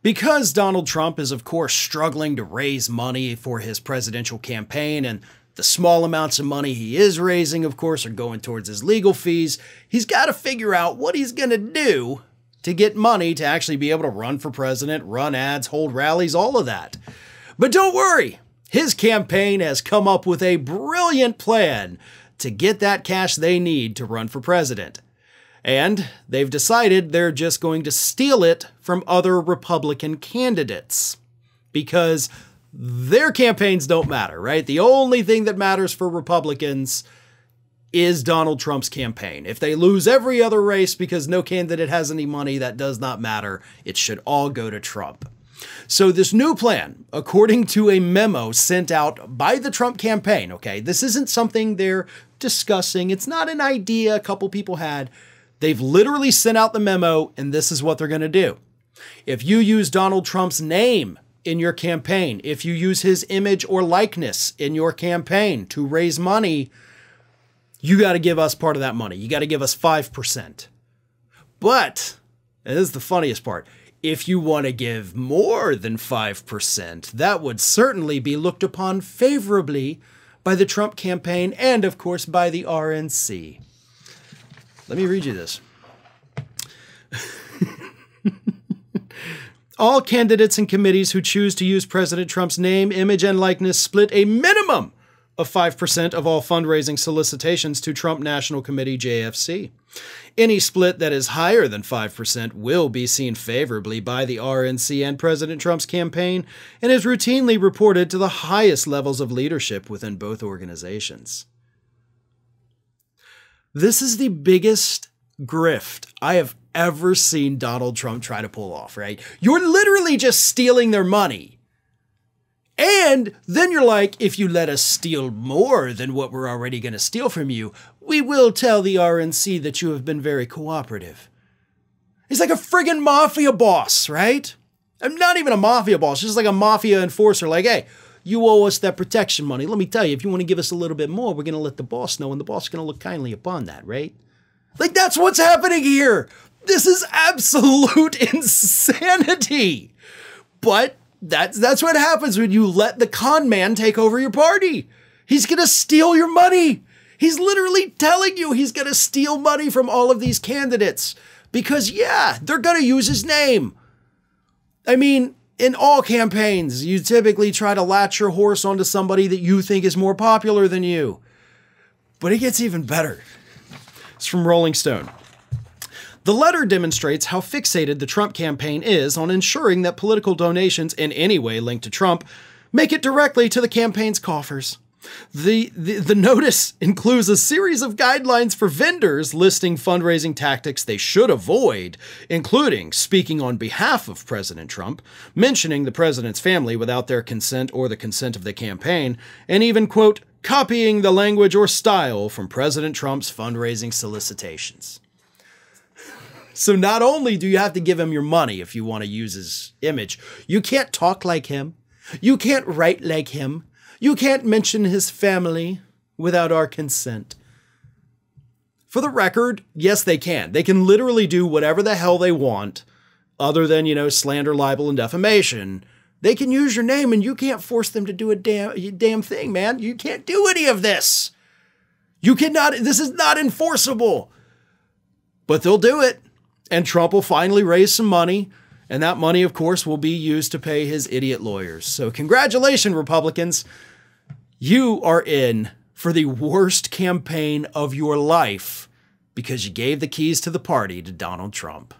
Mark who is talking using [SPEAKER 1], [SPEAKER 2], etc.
[SPEAKER 1] Because Donald Trump is, of course, struggling to raise money for his presidential campaign, and the small amounts of money he is raising, of course, are going towards his legal fees, he's got to figure out what he's going to do to get money to actually be able to run for president, run ads, hold rallies, all of that. But don't worry, his campaign has come up with a brilliant plan to get that cash they need to run for president. And they've decided they're just going to steal it from other Republican candidates because their campaigns don't matter, right? The only thing that matters for Republicans is Donald Trump's campaign. If they lose every other race because no candidate has any money, that does not matter. It should all go to Trump. So this new plan, according to a memo sent out by the Trump campaign, okay, this isn't something they're discussing. It's not an idea a couple people had. They've literally sent out the memo, and this is what they're going to do. If you use Donald Trump's name in your campaign, if you use his image or likeness in your campaign to raise money, you got to give us part of that money. You got to give us 5%. But, and this is the funniest part, if you want to give more than 5%, that would certainly be looked upon favorably by the Trump campaign and, of course, by the RNC. Let me read you this. All candidates and committees who choose to use President Trump's name, image, and likeness split a minimum of 5% of all fundraising solicitations to Trump National Committee, JFC. Any split that is higher than 5% will be seen favorably by the RNC and President Trump's campaign and is routinely reported to the highest levels of leadership within both organizations. This is the biggest grift I have ever seen Donald Trump try to pull off, right? You're literally just stealing their money. And then you're like, if you let us steal more than what we're already going to steal from you, we will tell the RNC that you have been very cooperative. He's like a friggin' mafia boss, right? I'm not even a mafia boss, just like a mafia enforcer. Like, hey, you owe us that protection money. Let me tell you, if you want to give us a little bit more, we're going to let the boss know, and the boss is going to look kindly upon that, right? Like, that's what's happening here. This is absolute insanity. But that's what happens when you let the con man take over your party. He's going to steal your money. He's literally telling you he's going to steal money from all of these candidates because, yeah, they're going to use his name. I mean, in all campaigns, you typically try to latch your horse onto somebody that you think is more popular than you. But it gets even better. It's from Rolling Stone. The letter demonstrates how fixated the Trump campaign is on ensuring that political donations in any way linked to Trump make it directly to the campaign's coffers. The notice includes a series of guidelines for vendors listing fundraising tactics they should avoid, including speaking on behalf of President Trump, mentioning the president's family without their consent or the consent of the campaign, and even, quote, copying the language or style from President Trump's fundraising solicitations. So not only do you have to give him your money if you want to use his image, you can't talk like him. You can't write like him. You can't mention his family without our consent. For the record, yes, they can. They can literally do whatever the hell they want other than, slander, libel, and defamation. They can use your name and you can't force them to do a damn thing, man. You can't do any of this. You cannot, this is not enforceable. But they'll do it. And Trump will finally raise some money. And that money, of course, will be used to pay his idiot lawyers. So congratulations, Republicans. You are in for the worst campaign of your life because you gave the keys to the party to Donald Trump.